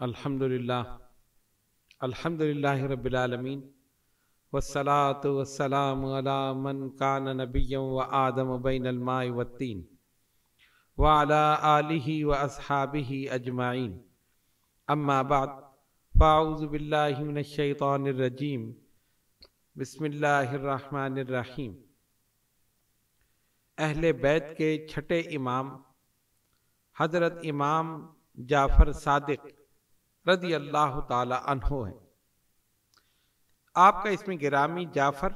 الحمدللہ رب العالمین والصلاة والسلام علی من کان نبیا و آدم بین الماء والطین وعلی آلہ و اصحابہ اجمعین اما بعد فاعوذ باللہ من الشیطان الرجیم بسم اللہ الرحمن الرحیم۔ اہل بیت کے چھٹے امام حضرت امام جعفر صادق رضی اللہ تعالی عنہ ہیں۔ آپ کا اسم گرامی جعفر،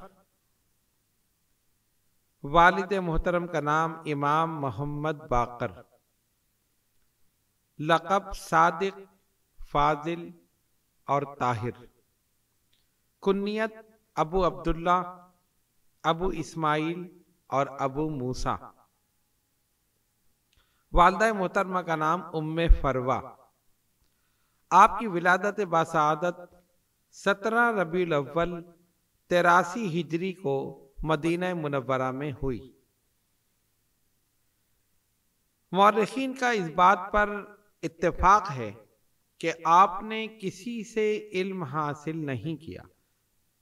والد محترم کا نام امام محمد باقر، لقب صادق، فاضل اور طاہر، کنیت ابو عبداللہ، ابو اسماعیل اور ابو موسیٰ، والدہ محترمہ کا نام ام فروہ۔ آپ کی ولادت باسعادت 17 ربیع الاول 83 ہجری کو مدینہ منورہ میں ہوئی۔ مورخین کا اس بات پر اتفاق ہے کہ آپ نے کسی سے علم حاصل نہیں کیا،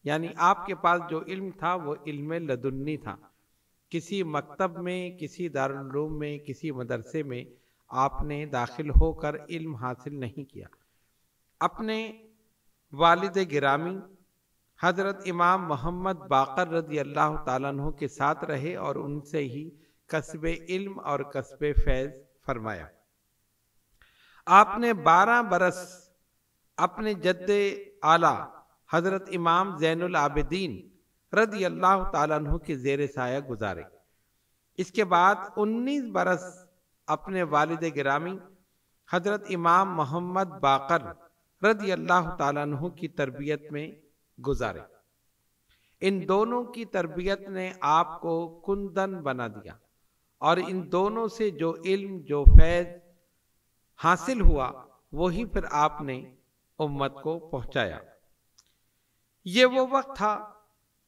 یعنی آپ کے پاس جو علم تھا وہ علم لدنی تھا۔ کسی مکتب میں، کسی دارالعلوم میں، کسی مدرسے میں آپ نے داخل ہو کر علم حاصل نہیں کیا۔ اپنے والد گرامی حضرت امام محمد باقر رضی اللہ تعالیٰ عنہ کے ساتھ رہے اور ان سے ہی کسب علم اور کسب فیض فرمایا۔ آپ نے 12 برس اپنے جد اعلیٰ حضرت امام زین العابدین رضی اللہ تعالیٰ عنہ کے زیر سایہ گزارے۔ اس کے بعد 19 برس اپنے والد گرامی حضرت امام محمد باقر رضی اللہ تعالیٰ عنہ کی تربیت میں گزارے۔ ان دونوں کی تربیت نے آپ کو کندن بنا دیا اور ان دونوں سے جو علم، جو فیض حاصل ہوا وہی پھر آپ نے امت کو پہنچایا۔ یہ وہ وقت تھا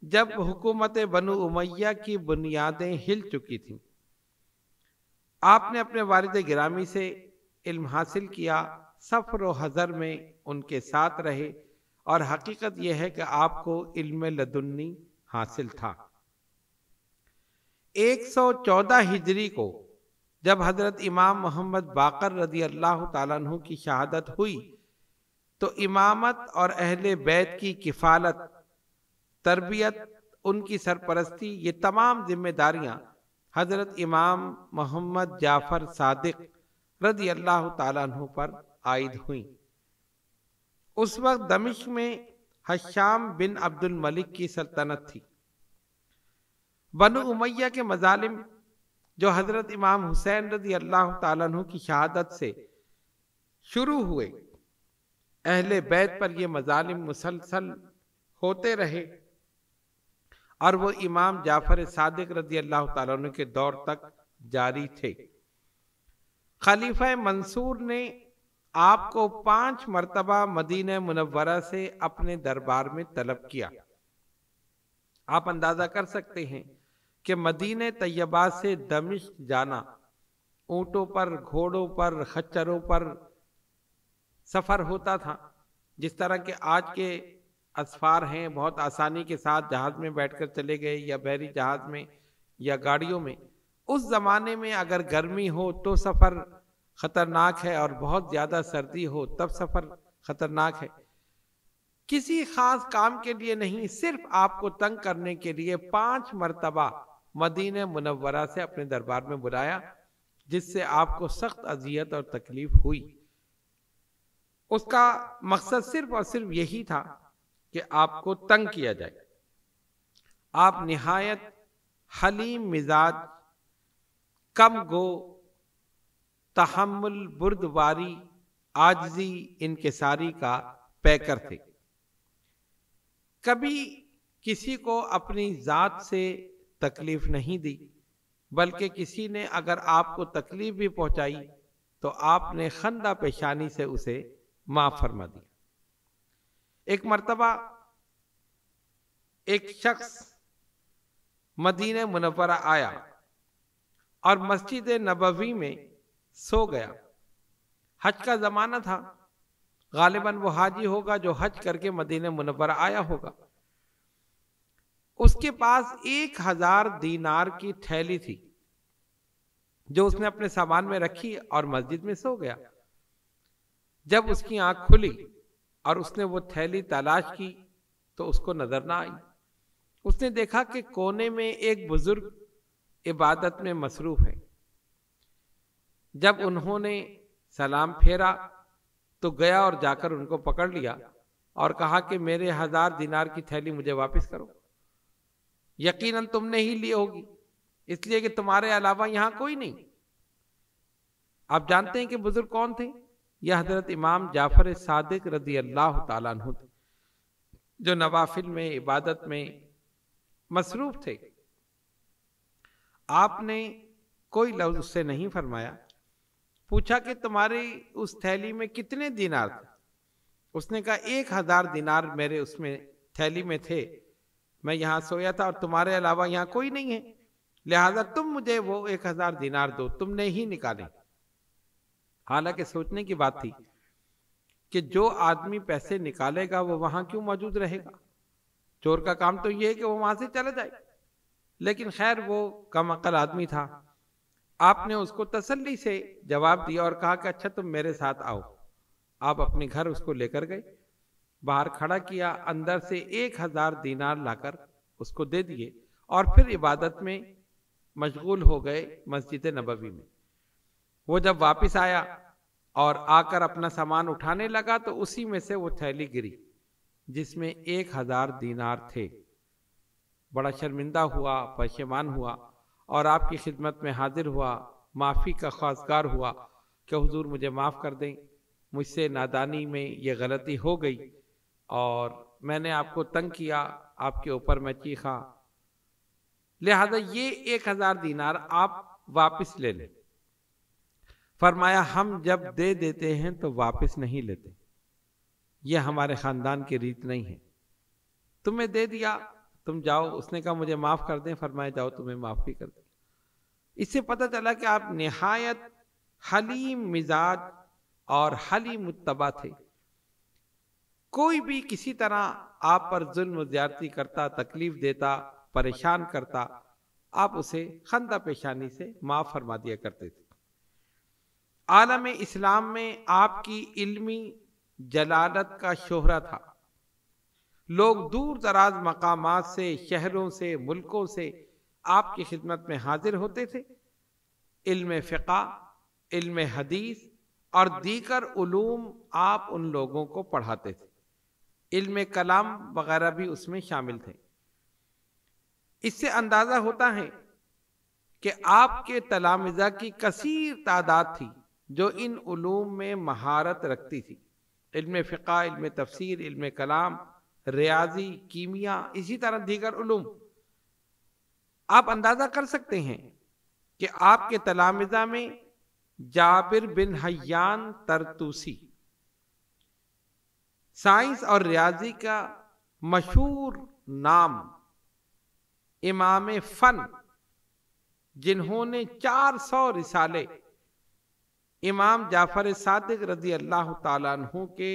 جب حکومت بنو امیہ کی بنیادیں ہل چکی تھیں۔ آپ نے اپنے والد گرامی سے علم حاصل کیا، سفر و حضر میں ان کے ساتھ رہے، اور حقیقت یہ ہے کہ آپ کو علم لدنی حاصل تھا۔ 114 ہجری کو جب حضرت امام محمد باقر رضی اللہ تعالیٰ عنہ کی شہادت ہوئی تو امامت اور اہل بیت کی کفالت، تربیت، ان کی سرپرستی، یہ تمام ذمہ داریاں حضرت امام محمد جعفر صادق رضی اللہ تعالیٰ عنہ پر عائد ہوئیں۔ اس وقت دمشق میں ہشام بن عبد الملک کی سلطنت تھی۔ بنو امیہ کے مظالم جو حضرت امام حسین رضی اللہ تعالیٰ عنہ کی شہادت سے شروع ہوئے، اہل بیت پر یہ مظالم مسلسل ہوتے رہے اور وہ امام جعفر صادق رضی اللہ تعالیٰ عنہ کے دور تک جاری تھے۔ خلیفہ منصور نے آپ کو 5 مرتبہ مدینہ منورہ سے اپنے دربار میں طلب کیا۔ آپ اندازہ کر سکتے ہیں کہ مدینہ طیبہ سے دمشق جانا اونٹوں پر، گھوڑوں پر، خچروں پر سفر ہوتا تھا۔ جس طرح کہ آج کے اسفار ہیں، بہت آسانی کے ساتھ جہاز میں بیٹھ کر چلے گئے، یا بحری جہاز میں یا گاڑیوں میں۔ اس زمانے میں اگر گرمی ہو تو سفر خطرناک ہے، اور بہت زیادہ سردی ہو تب سفر خطرناک ہے۔ کسی خاص کام کے لیے نہیں، صرف آپ کو تنگ کرنے کے لیے 5 مرتبہ مدینہ منورہ سے اپنے دربار میں بلایا، جس سے آپ کو سخت اذیت اور تکلیف ہوئی۔ اس کا مقصد صرف اور صرف یہی تھا کہ آپ کو تنگ کیا جائے۔ آپ نہایت حلیم مزاج، کم گو، تحمل، بردباری، عاجزی، انکساری کا پیکر تھے۔ کبھی کسی کو اپنی ذات سے تکلیف نہیں دی، بلکہ کسی نے اگر آپ کو تکلیف بھی پہنچائی تو آپ نے خندہ پیشانی سے اسے معاف فرما دیا۔ ایک مرتبہ ایک شخص مدینہ منورہ آیا اور مسجد نبوی میں سو گیا۔ حج کا زمانہ تھا غالباً وہ حاجی ہوگا جو حج کر کے مدینہ منورہ آیا ہوگا۔ اس کے پاس 1000 دینار کی تھیلی تھی جو اس نے اپنے سامان میں رکھی اور مسجد میں سو گیا۔ جب اس کی آنکھ کھلی اور اس نے وہ تھیلی تلاش کی تو اس کو نظر نہ آئی۔ اس نے دیکھا کہ کونے میں ایک بزرگ عبادت میں مصروف ہے۔ جب انہوں نے سلام پھیرا تو گیا اور جا کر ان کو پکڑ لیا اور کہا کہ میرے 1000 دینار کی تھیلی مجھے واپس کرو، یقیناً تم نے ہی لی ہوگی، اس لیے کہ تمہارے علاوہ یہاں کوئی نہیں۔ آپ جانتے ہیں کہ بزرگ کون تھے؟ یہ حضرت امام جعفر صادق رضی اللہ تعالیٰ عنہ تھے، جو نوافل میں عبادت میں مصروف تھے۔ آپ نے کوئی لفظ اس سے نہیں فرمایا۔ پوچھا کہ تمہاری اس تھیلی میں کتنے دینار تھے؟ اس نے کہا 1000 دینار میرے اس میں تھیلی میں تھے، میں یہاں سویا تھا اور تمہارے علاوہ یہاں کوئی نہیں ہے، لہذا تم مجھے وہ 1000 دینار دو، تم نے ہی نکالے۔ حالانکہ سوچنے کی بات تھی کہ جو آدمی پیسے نکالے گا وہ وہاں کیوں موجود رہے گا؟ چور کا کام تو یہ ہے کہ وہ وہاں سے چلا جائے، لیکن خیر وہ کم عقل آدمی تھا۔ آپ نے اس کو تسلی سے جواب دیا اور کہا کہ اچھا تم میرے ساتھ آؤ۔ آپ اپنے گھر اس کو لے کر گئے، باہر کھڑا کیا، اندر سے 1000 دینار لا کر اس کو دے دیے اور پھر عبادت میں مشغول ہو گئے مسجد نبوی میں۔ وہ جب واپس آیا اور آ کر اپنا سامان اٹھانے لگا تو اسی میں سے وہ تھیلی گری جس میں 1000 دینار تھے۔ بڑا شرمندہ ہوا، پشیمان ہوا اور آپ کی خدمت میں حاضر ہوا، معافی کا خواستگار ہوا کہ حضور مجھے معاف کر دیں، مجھ سے نادانی میں یہ غلطی ہو گئی اور میں نے آپ کو تنگ کیا، آپ کے اوپر میں چیخا، لہذا یہ 1000 دینار آپ واپس لے لیں۔ فرمایا ہم جب دے دیتے ہیں تو واپس نہیں لیتے، یہ ہمارے خاندان کی ریت نہیں ہے، تمہیں دے دیا تم جاؤ۔ اس نے کہا مجھے معاف کر دیں، فرمایا جاؤ تمہیں معاف بھی کر دیں۔ اس سے پتہ چلا کہ آپ نہایت حلیم مزاج اور حلیم متبع تھے۔ کوئی بھی کسی طرح آپ پر ظلم و زیادتی کرتا، تکلیف دیتا، پریشان کرتا، آپ اسے خندہ پیشانی سے معاف فرما دیا کرتے تھے۔ عالم اسلام میں آپ کی علمی جلالت کا شہرہ تھا، لوگ دور دراز مقامات سے، شہروں سے، ملکوں سے آپ کی خدمت میں حاضر ہوتے تھے۔ علم فقہ، علم حدیث اور دیگر علوم آپ ان لوگوں کو پڑھاتے تھے، علم کلام وغیرہ بھی اس میں شامل تھے۔ اس سے اندازہ ہوتا ہے کہ آپ کے تلامذہ کی کثیر تعداد تھی جو ان علوم میں مہارت رکھتی تھی، علم فقہ، علم تفسیر، علم کلام، ریاضی، کیمیا، اسی طرح دیگر علوم۔ آپ اندازہ کر سکتے ہیں کہ آپ کے تلامذہ میں جابر بن حیان طرطوسی، سائنس اور ریاضی کا مشہور نام، امام فن، جنہوں نے 400 رسالے امام جعفر صادق رضی اللہ تعالیٰ عنہ کے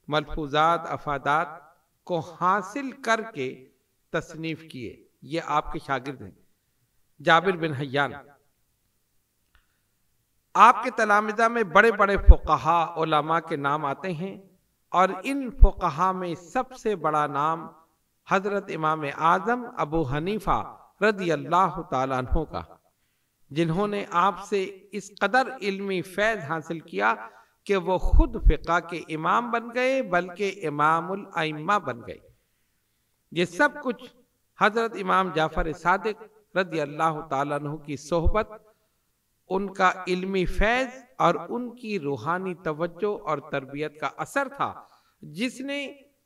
ملفوظات، افادات کو حاصل کر کے تصنیف کیے، یہ آپ کے شاگرد ہیں، جابر بن حیان۔ آپ کے تلامذہ میں بڑے بڑے فقہا، علماء کے نام آتے ہیں اور ان فقہا میں سب سے بڑا نام حضرت امام اعظم ابو حنیفہ رضی اللہ تعالیٰ عنہ کا، جنہوں نے آپ سے اس قدر علمی فیض حاصل کیا کہ وہ خود فقہ کے امام بن گئے بلکہ امام الائمہ بن گئے۔ یہ سب کچھ حضرت امام جعفر صادق رضی اللہ تعالیٰ عنہ کی صحبت، ان کا علمی فیض اور ان کی روحانی توجہ اور تربیت کا اثر تھا، جس نے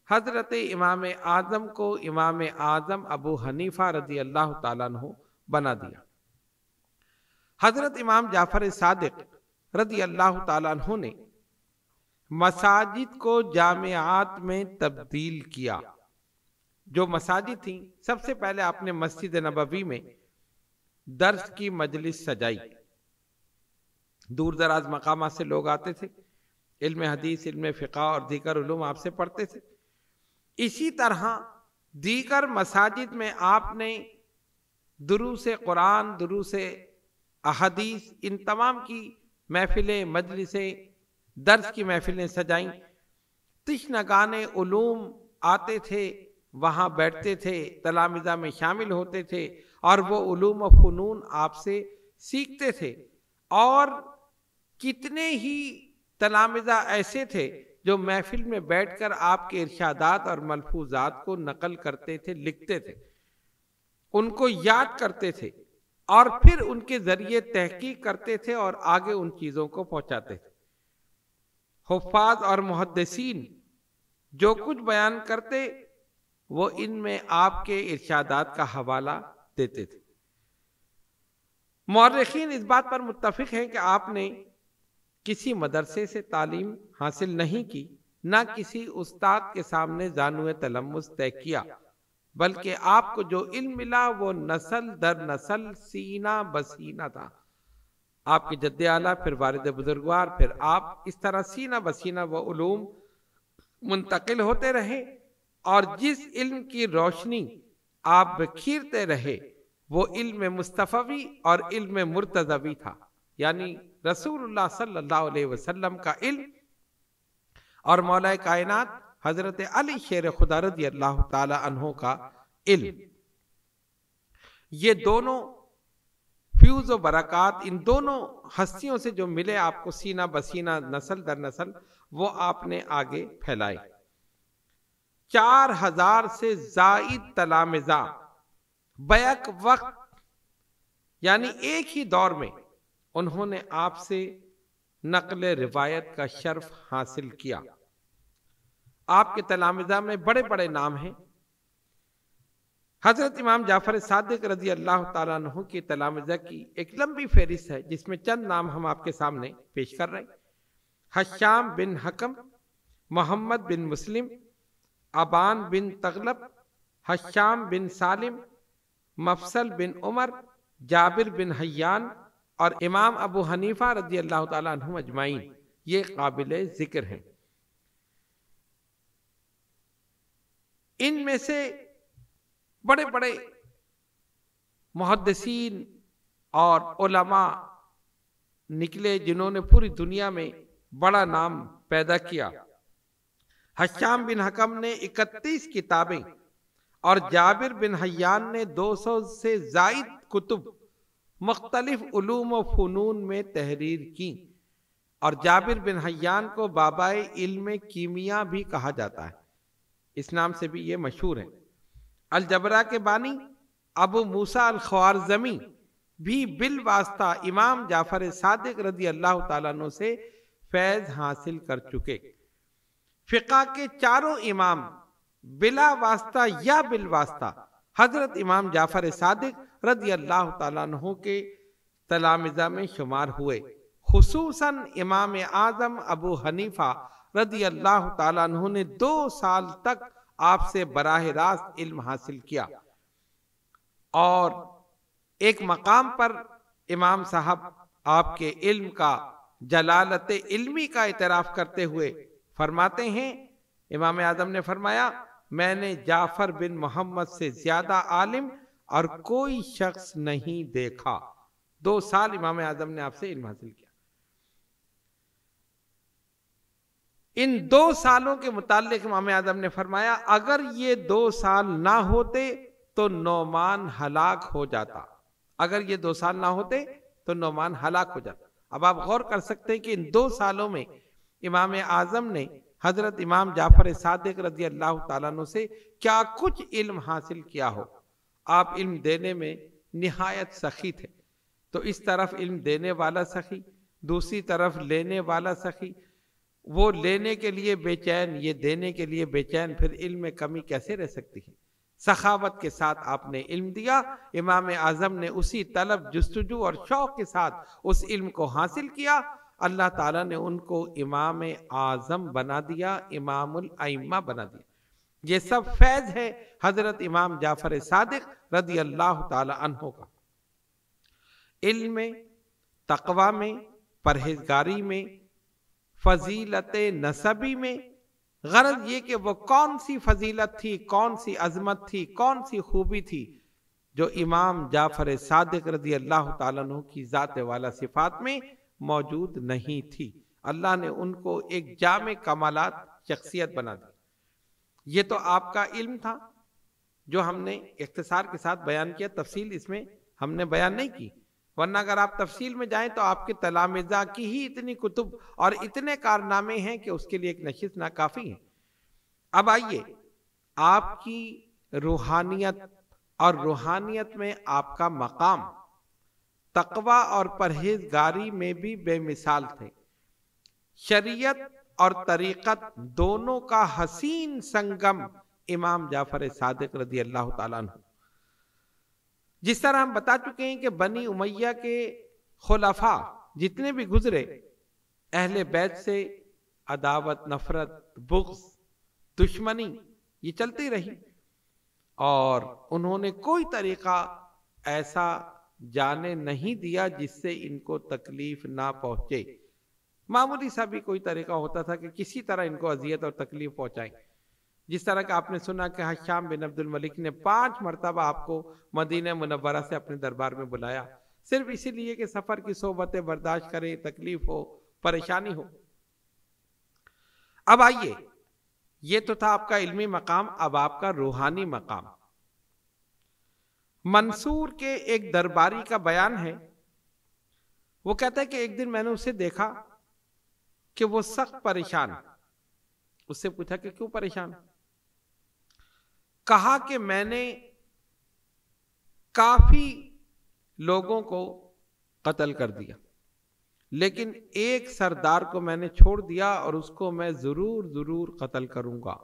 حضرت امام اعظم کو امام اعظم ابو حنیفہ رضی اللہ تعالیٰ عنہ بنا دیا۔ حضرت امام جعفر صادق رضی اللہ تعالیٰ عنہ نے مساجد کو جامعات میں تبدیل کیا۔ جو مساجد تھیں، سب سے پہلے آپ نے مسجد نبوی میں درس کی مجلس سجائی، دور دراز مقامات سے لوگ آتے تھے، علم حدیث، علم فقہ اور دیگر علوم آپ سے پڑھتے تھے۔ اسی طرح دیگر مساجد میں آپ نے دروس قرآن، دروس احادیث، ان تمام کی محفلیں، مجلسیں، درس کی محفلیں سجائیں۔ تشنگان علوم آتے تھے، وہاں بیٹھتے تھے، تلامذہ میں شامل ہوتے تھے اور وہ علوم و فنون آپ سے سیکھتے تھے۔ اور کتنے ہی تلامذہ ایسے تھے جو محفل میں بیٹھ کر آپ کے ارشادات اور ملفوظات کو نقل کرتے تھے، لکھتے تھے، ان کو یاد کرتے تھے اور پھر ان کے ذریعے تحقیق کرتے تھے اور آگے ان چیزوں کو پہنچاتے تھے۔ حفاظ اور محدثین جو کچھ بیان کرتے وہ ان میں آپ کے ارشادات کا حوالہ دیتے تھے۔ مورخین اس بات پر متفق ہیں کہ آپ نے کسی مدرسے سے تعلیم حاصل نہیں کی، نہ کسی استاد کے سامنے زانوِ تلمس طے کیا، بلکہ آپ کو جو علم ملا وہ نسل در نسل سینہ بسینہ تھا۔ آپ کے جد اعلیٰ، پھر والد بزرگوار، پھر آپ، اس طرح سینہ بسینہ وہ علوم منتقل ہوتے رہے، اور جس علم کی روشنی آپ بکھیرتے رہے وہ علم مصطفوی اور علم مرتضوی تھا، یعنی رسول اللہ صلی اللہ علیہ وسلم کا علم اور مولا کائنات حضرت علی شیر خدا رضی اللہ تعالی عنہ کا علم۔ یہ دونوں فیوز و برکات، ان دونوں ہستیوں سے جو ملے آپ کو سینہ بسینہ، نسل در نسل، وہ آپ نے آگے پھیلائے۔ 4000 سے زائد تلامذہ بیک وقت، یعنی ایک ہی دور میں انہوں نے آپ سے نقل روایت کا شرف حاصل کیا۔ آپ کے تلامذہ میں بڑے بڑے نام ہیں۔ حضرت امام جعفر صادق رضی اللہ تعالیٰ عنہ کی تلامذہ کی ایک لمبی فہرست ہے، جس میں چند نام ہم آپ کے سامنے پیش کر رہے ہیں۔ حشام بن حکم، محمد بن مسلم، ابان بن تغلب، حشام بن سالم، مفصل بن عمر، جابر بن حیان اور امام ابو حنیفہ رضی اللہ تعالیٰ عنہم اجمعین، یہ قابل ذکر ہیں۔ ان میں سے بڑے بڑے محدثین اور علماء نکلے جنہوں نے پوری دنیا میں بڑا نام پیدا کیا۔ حشام بن حکم نے 31 کتابیں اور جابر بن حیان نے 200 سے زائد کتب مختلف علوم و فنون میں تحریر کی، اور جابر بن حیان کو بابائے علم کیمیا بھی کہا جاتا ہے، اس نام سے بھی یہ مشہور ہے۔ الجبرا کے بانی ابو موسیٰ الخوارزمی بھی بالواسطہ امام جعفر صادق رضی اللہ تعالیٰ عنہ سے فیض حاصل کر چکے۔ فقہ کے چاروں امام بلا واسطہ یا بالواسطہ حضرت امام جعفر صادق رضی اللہ تعالیٰ عنہ کے تلامذہ میں شمار ہوئے، خصوصاً امام اعظم ابو حنیفہ رضی اللہ تعالیٰ عنہ نے 2 سال تک آپ سے براہ راست علم حاصل کیا، اور ایک مقام پر امام صاحب آپ کے علم کا، جلالت علمی کا اعتراف کرتے ہوئے فرماتے ہیں، امام اعظم نے فرمایا، میں نے جعفر بن محمد سے زیادہ عالم اور کوئی شخص نہیں دیکھا۔ 2 سال امام اعظم نے آپ سے علم حاصل کیا۔ ان 2 سالوں کے متعلق امام اعظم نے فرمایا، اگر یہ 2 سال نہ ہوتے تو نعمان ہلاک ہو جاتا، اگر یہ 2 سال نہ ہوتے تو نعمان ہلاک ہو جاتا۔ اب آپ غور کر سکتے ہیں کہ ان 2 سالوں میں امام اعظم نے حضرت امام جعفر صادق رضی اللہ تعالیٰ عنہ سے کیا کچھ علم حاصل کیا ہو۔ آپ علم دینے میں نہایت سخی تھے، تو اس طرف علم دینے والا سخی، دوسری طرف لینے والا سخی، وہ لینے کے لیے بے چین، یہ دینے کے لیے بے چین، پھر علم میں کمی کیسے رہ سکتی ہے؟ سخاوت کے ساتھ آپ نے علم دیا۔ امام اعظم نے اسی طلب، جستجو اور شوق کے ساتھ اس علم کو حاصل کیا۔ اللہ تعالیٰ نے ان کو امام اعظم بنا دیا، امام الائمہ بنا دیا۔ یہ سب فیض ہے حضرت امام جعفر صادق رضی اللہ تعالی عنہ کا۔ علم میں، تقوی میں، پرہیزگاری میں، فضیلت نسبی میں، غرض یہ کہ وہ کون سی فضیلت تھی، کون سی عظمت تھی، کون سی خوبی تھی جو امام جعفر صادق رضی اللہ تعالیٰ عنہ کی ذات والا صفات میں موجود نہیں تھی۔ اللہ نے ان کو ایک جامع کمالات شخصیت بنا دی۔ یہ تو آپ کا علم تھا جو ہم نے اختصار کے ساتھ بیان کیا، تفصیل اس میں ہم نے بیان نہیں کی، ورنہ اگر آپ تفصیل میں جائیں تو آپ کے تلامذہ کی ہی اتنی کتب اور اتنے کارنامے ہیں کہ اس کے لیے ایک نشست ناکافی ہے۔ اب آئیے، آپ کی روحانیت اور روحانیت میں آپ کا مقام تقوی اور پرہیزگاری میں بھی بے مثال تھے۔ شریعت اور طریقت دونوں کا حسین سنگم امام جعفر صادق رضی اللہ تعالیٰ عنہ۔ جس طرح ہم بتا چکے ہیں کہ بنی امیہ کے خلفاء جتنے بھی گزرے، اہل بیت سے عداوت، نفرت، بغض، دشمنی یہ چلتی رہی، اور انہوں نے کوئی طریقہ ایسا جانے نہیں دیا جس سے ان کو تکلیف نہ پہنچے۔ معمولی سا بھی کوئی طریقہ ہوتا تھا کہ کسی طرح ان کو اذیت اور تکلیف پہنچائیں۔ جس طرح کہ آپ نے سنا کہ حشام بن عبد الملک نے 5 مرتبہ آپ کو مدینہ منورہ سے اپنے دربار میں بلایا، صرف اسی لیے کہ سفر کی صحبتیں برداشت کریں، تکلیف ہو، پریشانی ہو۔ اب آئیے، یہ تو تھا آپ کا علمی مقام، اب آپ کا روحانی مقام۔ منصور کے ایک درباری کا بیان ہے، وہ کہتا ہے کہ ایک دن میں نے اسے دیکھا کہ وہ سخت پریشان۔ اس سے پوچھا کہ کیوں پریشان؟ کہا کہ میں نے کافی لوگوں کو قتل کر دیا، لیکن ایک سردار کو میں نے چھوڑ دیا اور اس کو میں ضرور قتل کروں گا،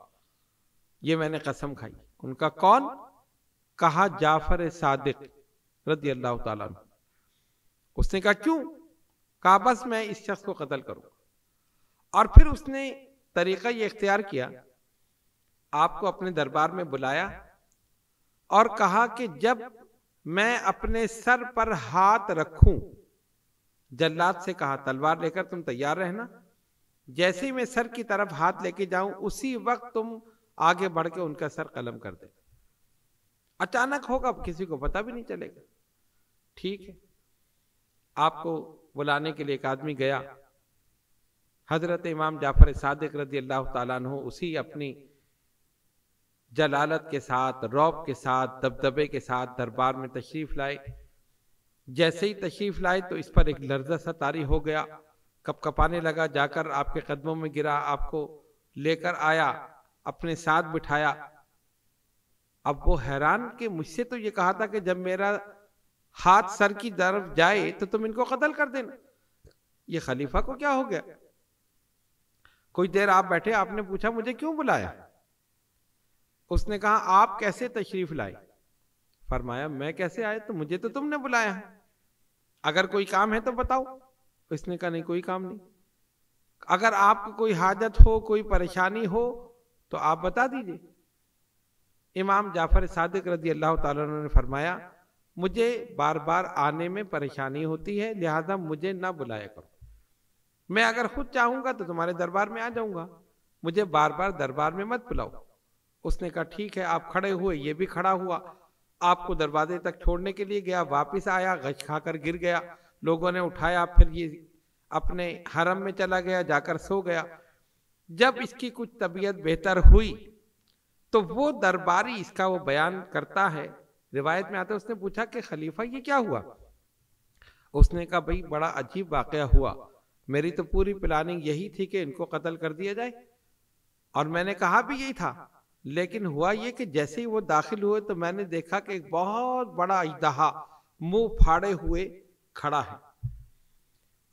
یہ میں نے قسم کھائی۔ ان کا کون؟ کہا جعفر صادق رضی اللہ تعالیٰ عنہ۔ اس نے کہا کیوں؟ کہا بس میں اس شخص کو قتل کروں گا۔ اور پھر اس نے طریقہ یہ اختیار کیا، آپ کو اپنے دربار میں بلایا اور کہا کہ جب میں اپنے سر پر ہاتھ رکھوں، جلاد سے کہا تلوار لے کر تم تیار رہنا، جیسے ہی میں سر کی طرف ہاتھ لے کے جاؤں اسی وقت تم آگے بڑھ کے ان کا سر قلم کر دے۔ اچانک ہوگا، کسی کو پتہ بھی نہیں چلے گا۔ ٹھیک ہے، آپ کو بلانے کے لیے ایک آدمی گیا۔ حضرت امام جعفر صادق رضی اللہ تعالیٰ عنہ اسی اپنی جلالت کے ساتھ، رعب کے ساتھ، دبدبے کے ساتھ دربار میں تشریف لائے۔ جیسے ہی تشریف لائے تو اس پر ایک لرزہ سا طاری ہو گیا، کپ کپانے لگا، جا کر آپ کے قدموں میں گرا، آپ کو لے کر آیا، اپنے ساتھ بٹھایا۔ اب وہ حیران کہ مجھ سے تو یہ کہا تھا کہ جب میرا ہاتھ سر کی طرف جائے تو تم ان کو قتل کر دینا، یہ خلیفہ کو کیا ہو گیا؟ کوئی دیر آپ بیٹھے، آپ نے پوچھا مجھے کیوں بلایا؟ اس نے کہا آپ کیسے تشریف لائے؟ فرمایا میں کیسے آئے؟ تو مجھے تو تم نے بلایا ہے، اگر کوئی کام ہے تو بتاؤ۔ اس نے کہا نہیں کوئی کام نہیں، اگر آپ کو کوئی حاجت ہو، کوئی پریشانی ہو تو آپ بتا دیجئے۔ امام جعفر صادق رضی اللہ تعالیٰ عنہ نے فرمایا مجھے بار بار آنے میں پریشانی ہوتی ہے، لہذا مجھے نہ بلایا کرو، میں اگر خود چاہوں گا تو تمہارے دربار میں آ جاؤں گا، مجھے بار بار دربار میں مت بلاؤ۔ اس نے کہا ٹھیک ہے۔ آپ کھڑے ہوئے، یہ بھی کھڑا ہوا، آپ کو دروازے تک چھوڑنے کے لیے گیا، واپس آیا، غش کھا کر گر گیا، لوگوں نے اٹھایا، پھر یہ اپنے حرم میں چلا گیا، جا کر سو گیا۔ جب اس کی کچھ طبیعت بہتر ہوئی تو وہ درباری، اس کا وہ بیان کرتا ہے، روایت میں آتا ہے، اس نے پوچھا کہ خلیفہ یہ کیا ہوا؟ اس نے کہا بھئی بڑا عجیب واقعہ ہوا، میری تو پوری پلاننگ یہی تھی کہ ان کو قتل کر دیا جائے، اور میں نے کہا بھی یہی تھا، لیکن ہوا یہ کہ جیسے ہی وہ داخل ہوئے تو میں نے دیکھا کہ ایک بہت بڑا اژدہا منہ پھاڑے ہوئے کھڑا ہے،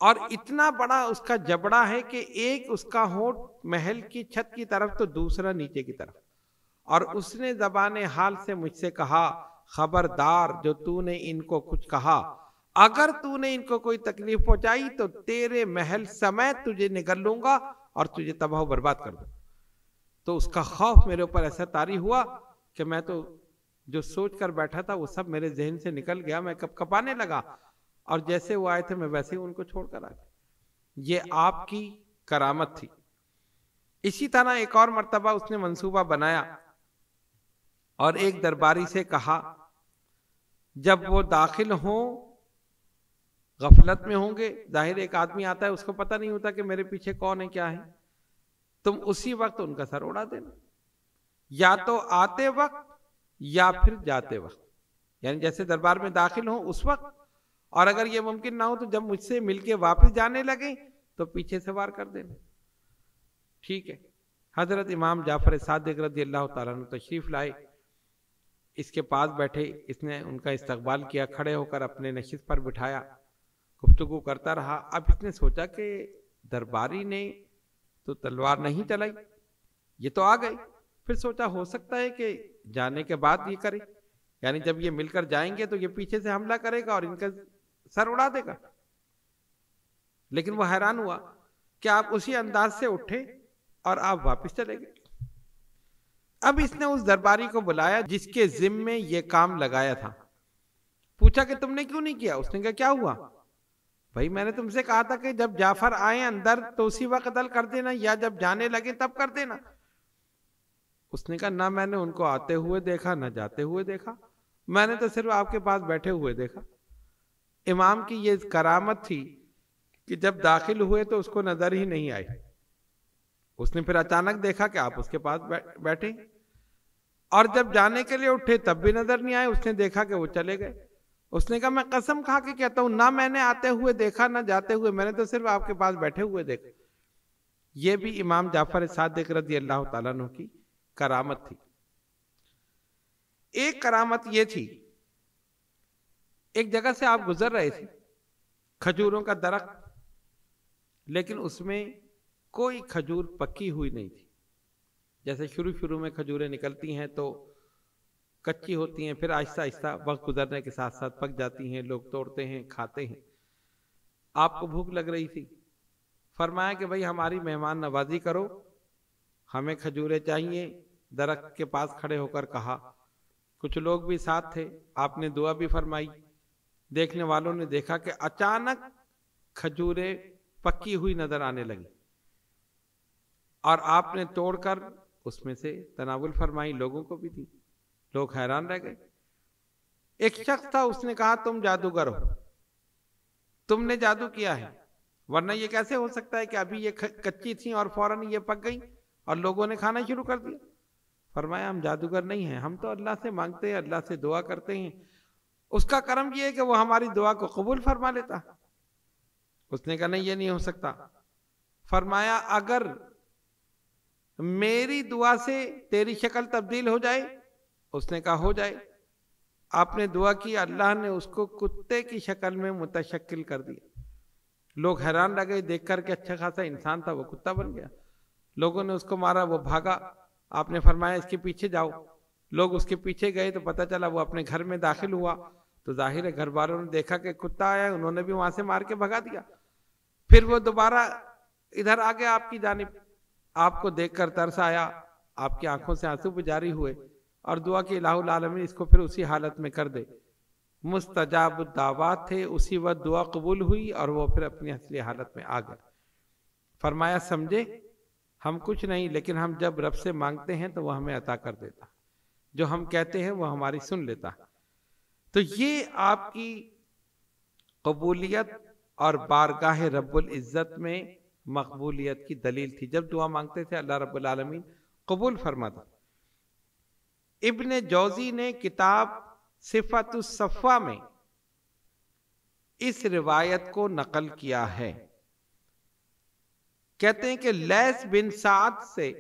اور اتنا بڑا اس کا جبڑا ہے کہ ایک اس کا ہونٹ محل کی چھت کی طرف تو دوسرا نیچے کی طرف، اور اس نے زبان حال سے مجھ سے کہا خبردار جو تو نے ان کو کچھ کہا، اگر تو نے ان کو کوئی تکلیف پہنچائی تو تیرے محل سمیت تجھے نگل لوں گا اور تجھے تباہ و برباد کر دوں۔ تو اس کا خوف میرے اوپر ایسا طاری ہوا کہ میں تو جو سوچ کر بیٹھا تھا وہ سب میرے ذہن سے نکل گیا، میں کپ کپانے لگا، اور جیسے وہ آئے تھے میں ویسے ہی ان کو چھوڑ کر آ گیا۔ یہ آپ کی کرامت تھی۔ اسی طرح ایک اور مرتبہ اس نے منصوبہ بنایا اور ایک درباری سے کہا جب وہ داخل ہوں، غفلت میں ہوں گے، ظاہر ایک آدمی آتا ہے اس کو پتہ نہیں ہوتا کہ میرے پیچھے کون ہے کیا ہے، تم اسی وقت ان کا سر اڑا دینا، یا تو آتے وقت یا پھر جاتے وقت، یعنی جیسے دربار میں داخل ہوں اس وقت، اور اگر یہ ممکن نہ ہو تو جب مجھ سے مل کے واپس جانے لگیں تو پیچھے سے وار کر دینا۔ ٹھیک ہے، حضرت امام جعفر صادق رضی اللہ تعالیٰ عنہ تشریف لائے، اس کے پاس بیٹھے، اس نے ان کا استقبال کیا، کھڑے ہو کر اپنے نشست پر بٹھایا، گفتگو کرتا رہا۔ اب اس نے سوچا کہ درباری نے تو تلوار نہیں چلائی، یہ تو آ گئے، پھر سوچا ہو سکتا ہے کہ جانے کے بعد یہ کرے، یعنی جب یہ مل کر جائیں گے تو یہ پیچھے سے حملہ کرے گا اور ان کا سر اڑا دے گا۔ لیکن وہ حیران ہوا کہ آپ اسی انداز سے اٹھے اور آپ واپس چلے گئے۔ اب اس نے اس درباری کو بلایا جس کے ذمے یہ کام لگایا تھا، پوچھا کہ تم نے کیوں نہیں کیا؟ اس نے کہا کیا ہوا؟ بھائی میں نے تم سے کہا تھا کہ جب جعفر آئے اندر تو اسی وقت قتل کر دینا، یا جب جانے لگے تب کر دینا۔ اس نے کہا نہ میں نے ان کو آتے ہوئے دیکھا نہ جاتے ہوئے دیکھا، میں نے تو صرف آپ کے پاس بیٹھے ہوئے دیکھا۔ امام کی یہ کرامت تھی کہ جب داخل ہوئے تو اس کو نظر ہی نہیں آئی، اس نے پھر اچانک دیکھا کہ آپ اس کے پاس بیٹھے، اور جب جانے کے لیے اٹھے تب بھی نظر نہیں آئے، اس نے دیکھا کہ وہ چلے گئے۔ اس نے کہا میں قسم کھا کے کہتا ہوں نہ میں نے آتے ہوئے دیکھا نہ جاتے ہوئے، میں نے تو صرف آپ کے پاس بیٹھے ہوئے دیکھا۔ یہ بھی امام جعفر صادق رضی اللہ تعالیٰ عنہ کی کرامت تھی۔ ایک کرامت یہ تھی، ایک جگہ سے آپ گزر رہے تھے، کھجوروں کا درخت، لیکن اس میں کوئی کھجور پکی ہوئی نہیں تھی۔ جیسے شروع میں کھجوریں نکلتی ہیں تو کچی ہوتی ہیں، پھر آہستہ آہستہ وقت گزرنے کے ساتھ ساتھ پک جاتی ہیں، لوگ توڑتے ہیں کھاتے ہیں۔ آپ کو بھوک لگ رہی تھی، فرمایا کہ بھائی ہماری مہمان نوازی کرو، ہمیں کھجوریں چاہیے۔ درخت کے پاس کھڑے ہو کر کہا، کچھ لوگ بھی ساتھ تھے، آپ نے دعا بھی فرمائی۔ دیکھنے والوں نے دیکھا کہ اچانک کھجوریں پکی ہوئی نظر آنے لگی، اور آپ نے توڑ کر اس میں سے تناول فرمائی، لوگوں کو بھی دی۔ لوگ حیران رہ گئے۔ ایک شخص تھا، اس نے کہا تم جادوگر ہو، تم نے جادو کیا ہے، ورنہ یہ کیسے ہو سکتا ہے کہ ابھی یہ کچی تھیں اور فوراً یہ پک گئی اور لوگوں نے کھانا شروع کر دیا؟ فرمایا ہم جادوگر نہیں ہیں، ہم تو اللہ سے مانگتے ہیں، اللہ سے دعا کرتے ہیں، اس کا کرم یہ ہے کہ وہ ہماری دعا کو قبول فرما لیتا۔ اس نے کہا نہیں یہ نہیں ہو سکتا۔ فرمایا اگر میری دعا سے تیری شکل تبدیل ہو جائے؟ اس نے کہا ہو جائے۔ آپ نے دعا کی، اللہ نے اس کو کتے کی شکل میں متشکل کر دیا۔ لوگ حیران رہ گئے دیکھ کر کہ اچھا خاصا انسان تھا وہ کتا بن گیا۔ لوگوں نے اس کو مارا، وہ بھاگا۔ آپ نے فرمایا اس کے پیچھے جاؤ۔ لوگ اس کے پیچھے گئے تو پتہ چلا وہ اپنے گھر میں داخل ہوا، تو ظاہر ہے گھر والوں نے دیکھا کہ کتا آیا، انہوں نے بھی وہاں سے مار کے بھگا دیا۔ پھر وہ دوبارہ ادھر آ گیا آپ کی جانب، آپ کو دیکھ کر ترس آیا، آپ کی آنکھوں سے آنسو بھی جاری ہوئے، اور دعا کہ الہ العالمین اس کو پھر اسی حالت میں کر دے۔ مستجاب الدعوات تھے، اسی وقت دعا قبول ہوئی اور وہ پھر اپنی اصلی حالت میں آ گئے۔ فرمایا سمجھے ہم کچھ نہیں، لیکن ہم جب رب سے مانگتے ہیں تو وہ ہمیں عطا کر دیتا، جو ہم کہتے ہیں وہ ہماری سن لیتا۔ تو یہ آپ کی قبولیت اور بارگاہ رب العزت میں مقبولیت کی دلیل تھی۔ جب دعا مانگتے تھے اللہ رب العالمین قبول فرماتا۔ ابن جوزی نے کتاب صفت الصفوہ میں اس روایت کو نقل کیا ہے۔ کہتے ہیں کہ لیث بن سعد سے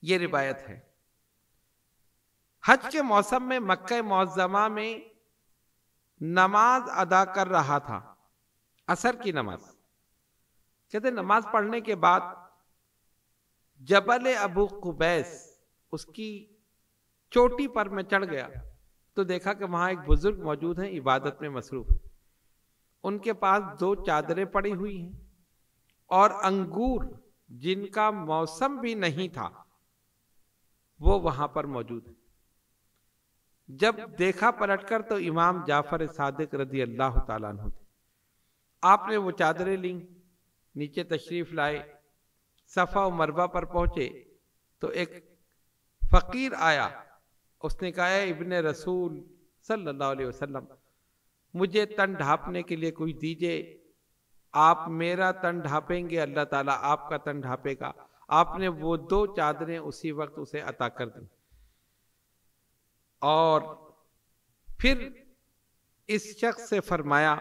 یہ روایت ہے، حج کے موسم میں مکہ معظمہ میں نماز ادا کر رہا تھا، عصر کی نماز۔ کہتے ہیں نماز پڑھنے کے بعد جبل ابو قبیس، اس کی چوٹی پر میں چڑھ گیا تو دیکھا کہ وہاں ایک بزرگ موجود ہیں، عبادت میں مصروف۔ ان کے پاس 2 چادریں پڑی ہوئی ہیں اور انگور جن کا موسم بھی نہیں تھا وہ وہاں پر موجود ہے۔ جب دیکھا پلٹ کر تو امام جعفر صادق رضی اللہ تعالیٰ عنہ تھے۔ آپ نے وہ چادریں لیں نیچے تشریف لائے، صفا و مروہ پر پہنچے تو ایک فقیر آیا، اس نے کہا اے ابن رسول صلی اللہ علیہ وسلم، مجھے تن ڈھانپنے کے لیے کوئی دیجئے، آپ میرا تن ڈھانپیں گے اللہ تعالیٰ آپ کا تن ڈھانپے گا۔ آپ نے وہ 2 چادریں اسی وقت اسے عطا کر دیں، اور پھر اس شخص سے فرمایا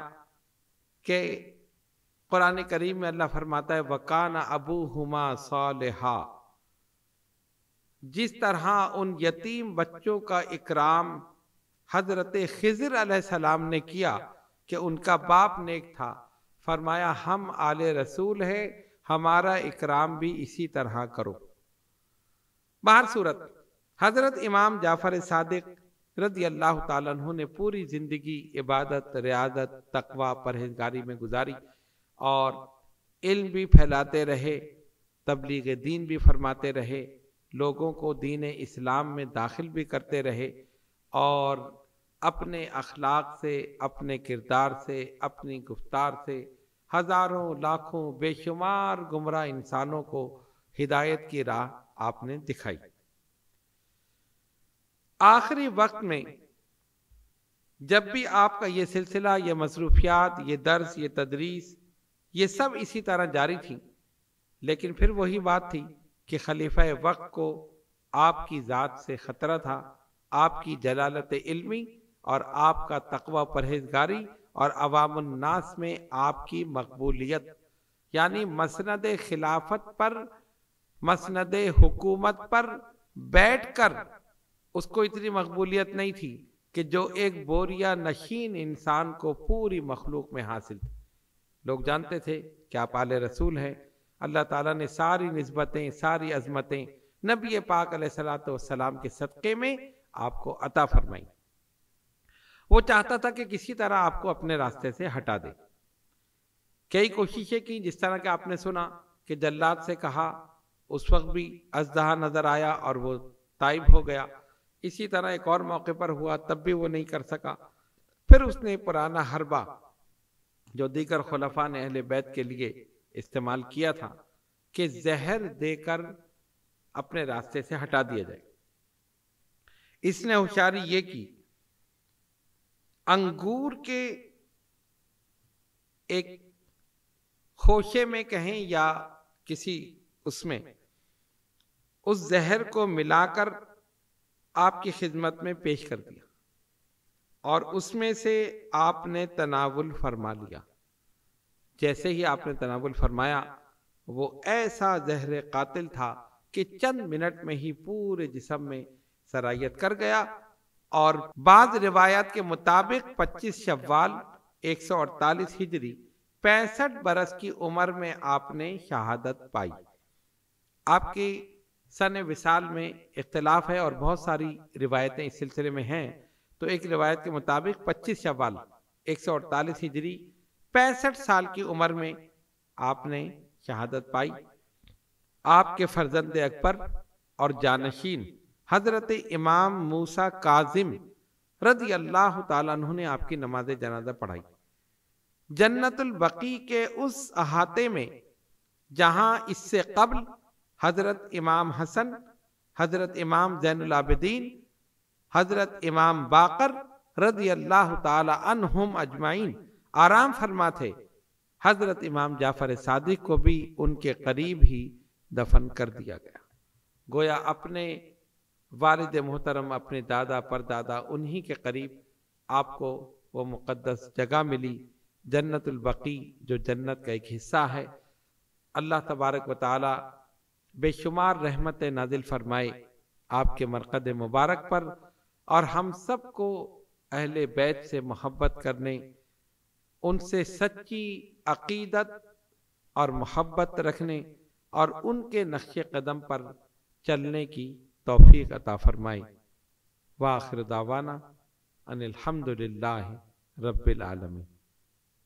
کہ قرآن کریم میں اللہ فرماتا ہے وَكَانَ أَبُوهُمَا صَالِحًا، جس طرح ان یتیم بچوں کا اکرام حضرت خضر علیہ السلام نے کیا کہ ان کا باپ نیک تھا، فرمایا ہم آل رسول ہے، ہمارا اکرام بھی اسی طرح کرو۔ بہر صورت حضرت امام جعفر صادق رضی اللہ تعالیٰ عنہ نے پوری زندگی عبادت، ریاضت، تقوی، پرہیزگاری میں گزاری، اور علم بھی پھیلاتے رہے، تبلیغ دین بھی فرماتے رہے، لوگوں کو دین اسلام میں داخل بھی کرتے رہے، اور اپنے اخلاق سے، اپنے کردار سے، اپنی گفتار سے ہزاروں، لاکھوں، بے شمار گمراہ انسانوں کو ہدایت کی راہ آپ نے دکھائی۔ آخری وقت میں جب بھی آپ کا یہ سلسلہ، یہ مصروفیات، یہ درس، یہ تدریس، یہ سب اسی طرح جاری تھی، لیکن پھر وہی بات تھی کہ خلیفہ وقت کو آپ کی ذات سے خطرہ تھا، آپ کی جلالت علمی اور آپ کا تقوی پرہیزگاری اور عوام الناس میں آپ کی مقبولیت، یعنی مسند خلافت پر، مسند حکومت پر بیٹھ کر اس کو اتنی مقبولیت نہیں تھی کہ جو ایک بوریا نشین انسان کو پوری مخلوق میں حاصل تھی۔ لوگ جانتے تھے کہ آپ آل رسول ہیں، اللہ تعالیٰ نے ساری نسبتیں، ساری عظمتیں نبی پاک علیہ السلام کے صدقے میں آپ کو عطا فرمائیں۔ وہ چاہتا تھا کہ کسی طرح آپ کو اپنے راستے سے ہٹا دے۔ کئی کوششیں کی، جس طرح کہ آپ نے سنا کہ جلاد سے کہا، اس وقت بھی اژدہا نظر آیا اور وہ طائب ہو گیا۔ اسی طرح ایک اور موقع پر ہوا، تب بھی وہ نہیں کر سکا۔ پھر اس نے پرانا حربہ جو دیگر خلفاء نے اہل بیت کے لیے استعمال کیا تھا کہ زہر دے کر اپنے راستے سے ہٹا دیا جائے۔ اس نے ہوشیاری یہ کی، انگور کے ایک خوشے میں کہیں یا کسی اس میں اس زہر کو ملا کر آپ کی خدمت میں پیش کر دیا، اور اس میں سے آپ نے تناول فرما لیا۔ جیسے ہی آپ نے تناول فرمایا، وہ ایسا زہر قاتل تھا کہ چند منٹ میں ہی پورے جسم میں سرایت کر گیا، اور بعض روایات کے مطابق 25 شوال 148 ہجری 65 برس کی عمر میں آپ نے شہادت پائی۔ آپ کی سن وصال میں اختلاف ہے اور بہت ساری روایتیں اس سلسلے میں ہیں، تو ایک روایت کے مطابق 25 شوال 148 ہجری 65 سال کی عمر میں آپ نے شہادت پائی۔ آپ کے فرزند اکبر اور جانشین حضرت امام موسیٰ کاظم رضی اللہ تعالیٰ عنہ نے آپ کی نماز جنازہ پڑھائی۔ جنت البقیع کے اس احاطے میں جہاں اس سے قبل حضرت امام حسن، حضرت امام زین العابدین، حضرت امام باقر رضی اللہ تعالی عنہم اجمعین آرام فرما تھے، حضرت امام جعفر صادق کو بھی ان کے قریب ہی دفن کر دیا گیا۔ گویا اپنے والد محترم، اپنے دادا پردادا، انہی کے قریب آپ کو وہ مقدس جگہ ملی، جنت البقیع، جو جنت کا ایک حصہ ہے۔ اللہ تبارک و تعالی بے شمار رحمت نازل فرمائے آپ کے مرقد مبارک پر، اور ہم سب کو اہل بیت سے محبت کرنے، ان سے سچی عقیدت اور محبت رکھنے اور ان کے نقش قدم پر چلنے کی توفیق عطا فرمائے۔ وآخر دعوانا ان الحمد للہ رب العالمین۔